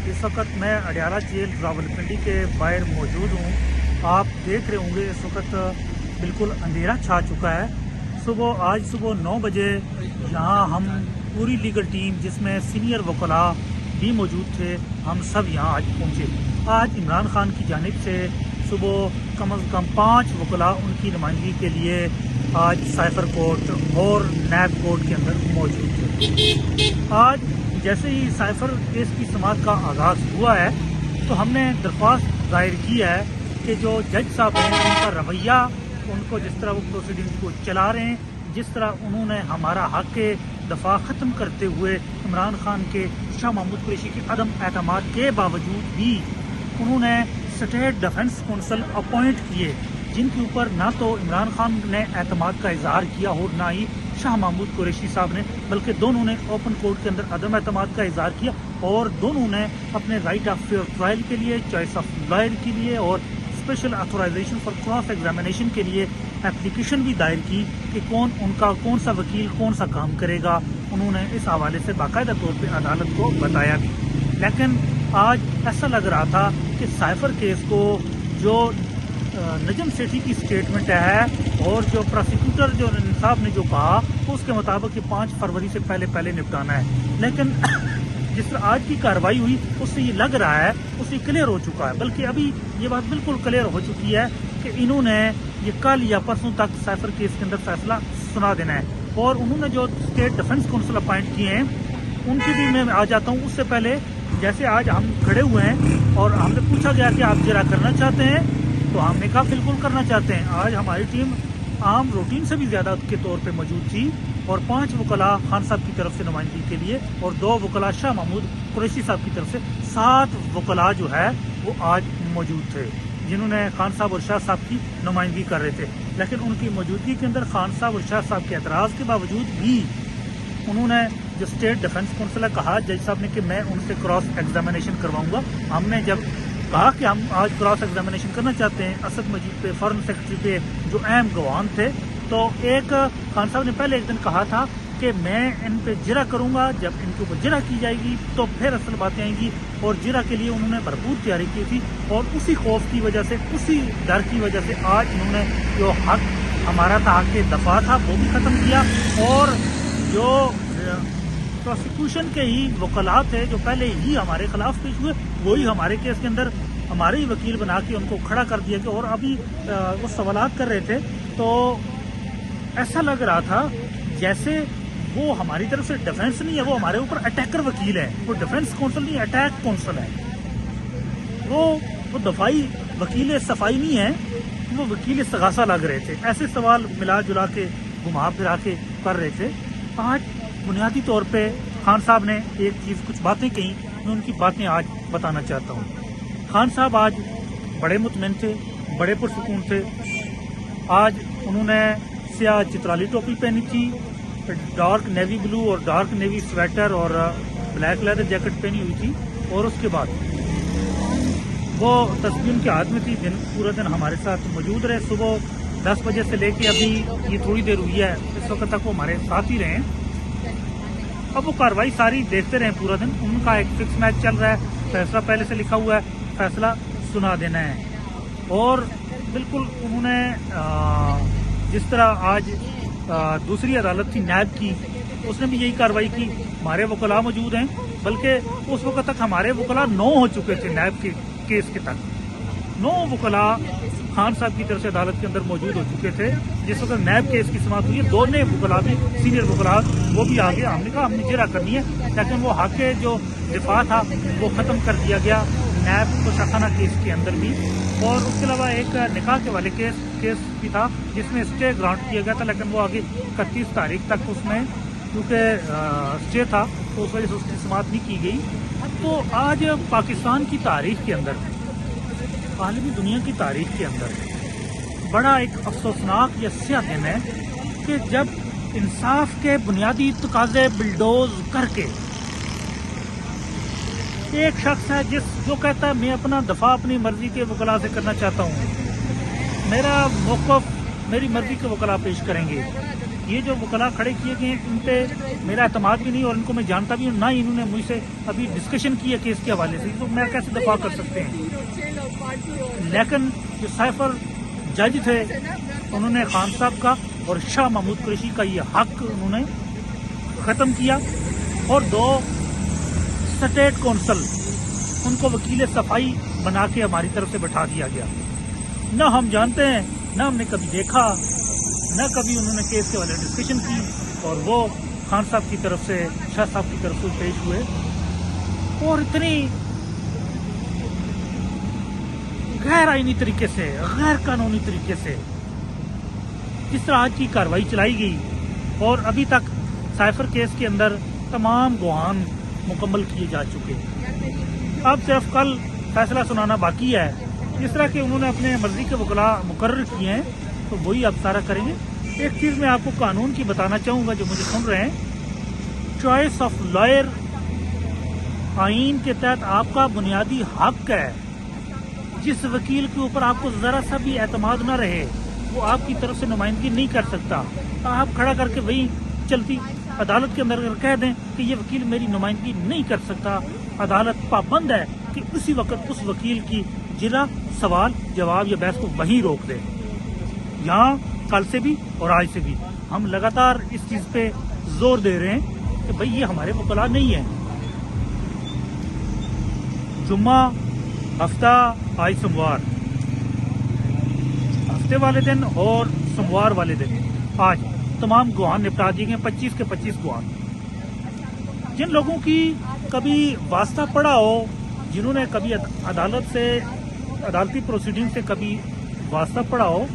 इस वक्त मैं अडियाला जेल रावलपिंडी के बाहर मौजूद हूँ। आप देख रहे होंगे इस वक्त बिल्कुल अंधेरा छा चुका है। आज सुबह 9 बजे यहाँ हम पूरी लीगल टीम जिसमें सीनियर वकला भी मौजूद थे, हम सब यहाँ आज पहुँचे। आज इमरान खान की जानिब से सुबह कम अज़ कम 5 वकला उनकी नुमाइंदगी के लिए आज साइफर कोर्ट और नैब कोर्ट के अंदर मौजूद थे। आज जैसे ही साइफर केस की समाअत का आगाज़ हुआ है तो हमने दरख्वास्त दायर की है कि जो जज साहब हैं उनका रवैया, उनको जिस तरह वो प्रोसीडिंग को चला रहे हैं, जिस तरह उन्होंने हमारा हक के दफ़ा ख़त्म करते हुए इमरान खान के शाह महमूद कुरैशी के अदम एतमाद के बावजूद भी उन्होंने स्टेट डिफेंस कौंसिल अपॉइंट किए, जिनके ऊपर ना तो इमरान खान ने एतमाद का इजहार किया और ना ही शाह महमूद कुरैशी साहब ने, बल्कि दोनों ने ओपन कोर्ट के अंदर अदम एतमाद का इजहार किया और दोनों ने अपने राइट ऑफ फेयर ट्रायल के लिए, चॉइस ऑफ लॉयर के लिए और special authorisation for cross examination के लिए एप्लीकेशन भी दायर की कि कौन सा वकील कौन सा काम करेगा। उन्होंने इस हवाले से बाकायदा तौर पे अदालत को बताया भी। लेकिन आज ऐसा लग रहा था कि साइफर केस को जो नजम सेठी की स्टेटमेंट है और जो प्रोसिक्यूटर जो साहब ने जो कहा उसके मुताबिक 5 फरवरी से पहले निपटाना है। लेकिन जिस तरह आज की कार्रवाई हुई उससे ये लग रहा है, उससे क्लियर हो चुका है, बल्कि अभी ये बात बिल्कुल क्लियर हो चुकी है कि इन्होंने ये कल या परसों तक साइफर केस के अंदर फैसला सुना देना है। और उन्होंने जो स्टेट डिफेंस काउंसिल अपॉइंट किए हैं उनकी भी मैं आ जाता हूँ। उससे पहले जैसे आज हम खड़े हुए हैं और हमने पूछा गया कि आप जरा करना चाहते हैं, तो हमने कहा बिल्कुल करना चाहते हैं। आज हमारी टीम आम रूटीन से भी ज़्यादा के तौर पे मौजूद थी और 5 वकला खान साहब की तरफ से नुमाइंदगी के लिए और 2 वकला शाह महमूद कुरैशी साहब की तरफ से 7 वकला जो है वो आज मौजूद थे, जिन्होंने खान साहब और शाह साहब की नुमाइंदगी कर रहे थे। लेकिन उनकी मौजूदगी के अंदर खान साहब और शाह साहब के एतराज़ के बावजूद भी उन्होंने जो स्टेट डिफेंस काउंसिल है कहा जज साहब ने कि मैं उनसे क्रॉस एग्जामिनेशन करवाऊंगा। हमने जब कहा कि हम आज क्रॉस एग्जामिनेशन करना चाहते हैं असद मजीद पे, फॉरेन सेक्रेटरी पे, जो अहम गवाह थे, तो एक खान साहब ने पहले एक दिन कहा था कि मैं इन पे जिरा करूंगा, जब इनके ऊपर जिरा की जाएगी तो फिर असल बातें आएंगी। और जिरा के लिए उन्होंने भरपूर तैयारी की थी और उसी खौफ की वजह से, उसी डर की वजह से आज इन्होंने जो हक हमारा था, हक के दफा था, वो भी ख़त्म किया। और जो प्रोसिक्यूशन के ही वकला थे जो पहले ही हमारे खिलाफ पेश हुए, वही हमारे केस के अंदर हमारे ही वकील बना के उनको खड़ा कर दिया गया। और अभी वो सवालात कर रहे थे तो ऐसा लग रहा था जैसे वो हमारी तरफ से डिफेंस नहीं है, वो हमारे ऊपर अटैकर वकील है। वो डिफेंस काउंसिल नहीं, अटैक काउंसिल है। वो दफाई वकील सफाई नहीं है, वो वकील सगासा लग रहे थे। ऐसे सवाल मिला जुला के घुमा फिरा के कर रहे थे। आज बुनियादी तौर पे खान साहब ने एक चीज़, कुछ बातें कही, मैं उनकी बातें आज बताना चाहता हूँ। खान साहब आज बड़े मुतमईन थे, बड़े पुरसुकून थे। आज उन्होंने स्याह चित्राली टोपी पहनी थी, डार्क नेवी ब्लू और डार्क नेवी स्वेटर और ब्लैक लेदर जैकेट पहनी हुई थी। और उसके बाद वो तस्वीर उनके हाथ में थी। पूरा दिन हमारे साथ मौजूद रहे। सुबह 10 बजे से लेके अभी ये थोड़ी देर हुई है, इस वक्त तक वो हमारे साथ ही रहे। अब वो कार्रवाई सारी देखते रहे पूरा दिन। उनका एक फिक्स मैच चल रहा है, फैसला पहले से लिखा हुआ है, फैसला सुना देना है। और बिल्कुल उन्होंने जिस तरह आज दूसरी अदालत थी नैब की, उसने भी यही कार्रवाई की। हमारे वकला मौजूद हैं, बल्कि उस वक्त तक हमारे वकला 9 हो चुके थे नैब के केस के तक। 9 वकला खान साहब की तरफ से अदालत के अंदर मौजूद हो चुके थे। जिस वक्त नैब केस की समाअत हुई है, दोनों वकला भी, सीनियर वकला वो भी आ गए। हमने कहा हमने जिरा करनी है, लेकिन वो हक के जो दिफा था वो ख़त्म कर दिया गया नैब तो शाखाना केस के अंदर भी। और उसके अलावा एक निकाह के वाले केस भी था जिसमें स्टे ग्रांट किया गया था, लेकिन वो आगे 31 तारीख तक उसमें क्योंकि स्टे था तो उस वजह से उसकी समाअत नहीं की गई। तो आज पाकिस्तान की तारीख के अंदर, आलमी दुनिया की तारीख के अंदर बड़ा एक अफसोसनाक या स्याह दिन है कि जब इंसाफ के बुनियादी तकाजे बिल्डोज करके एक शख्स है जो कहता है मैं अपना दफा अपनी मर्जी के वकला से करना चाहता हूँ, मेरा मौक़िफ़ मेरी मर्जी के वकला पेश करेंगे, یہ جو وکلا کھڑے کیے گئے ان پہ میرا اعتماد بھی نہیں اور ان کو میں جانتا بھی ہوں، نہ انہوں نے مجھ سے ابھی ڈسکشن کی ہے کیس کے حوالے سے، تو میں کیسے دفاع کر سکتے ہیں. لیکن جو سائفر جج تھے انہوں نے خان صاحب کا اور شاہ محمود قریشی کا یہ حق انہوں نے ختم کیا، اور 2 اسٹیٹ کونسل ان کو وکیل صفائی بنا کے ہماری طرف سے بٹھا دیا گیا. نہ ہم جانتے ہیں، نہ ہم نے کبھی دیکھا، نہ کبھی انہوں نے کیس کے والے ڈسکشن کی، اور وہ خان صاحب کی طرف سے، شاہ صاحب کی طرف سے پیش ہوئے اور اتنی غیر آئینی طریقے سے، غیر قانونی طریقے سے جس طرح آج کی کارروائی چلائی گئی، اور ابھی تک سائفر کیس کے اندر تمام گواہان مکمل کیے جا چکے. اب صرف کل فیصلہ سنانا باقی ہے. جس طرح کہ انہوں نے اپنے مرضی کے وکلا مقرر کیے ہیں تو وہی اب سارا کریں گے. ایک چیز میں آپ کو قانون کی بتانا چاہوں گا جو مجھے سن رہے ہیں، چوائس آف لائر آئین کے تحت آپ کا بنیادی حق ہے. جس وکیل کے اوپر آپ کو ذرا سا بھی اعتماد نہ رہے وہ آپ کی طرف سے نمائندگی نہیں کر سکتا. آپ کھڑا کر کے وہی چلتی عدالت کے اندر کہہ دیں کہ یہ وکیل میری نمائندگی نہیں کر سکتا، عدالت پابند ہے کہ اسی وقت اس وکیل کی جرا سوال جواب یا بحث کو وہیں روک دے. یہاں کل سے بھی اور آج سے بھی ہم لگاتار اس چیز پہ زور دے رہے ہیں کہ بھئی یہ ہمارے وکلا نہیں ہیں. جمعہ، ہفتہ، آج سوموار، ہفتے والے دن اور سوموار والے دن آج تمام گواہان نپٹا دیے گئے، 25 کے 25 گواہان. جن لوگوں کی کبھی واسطہ پڑا ہو، جنہوں نے کبھی عدالت سے، عدالتی پروسیڈنگ سے کبھی واسطہ پڑا ہو،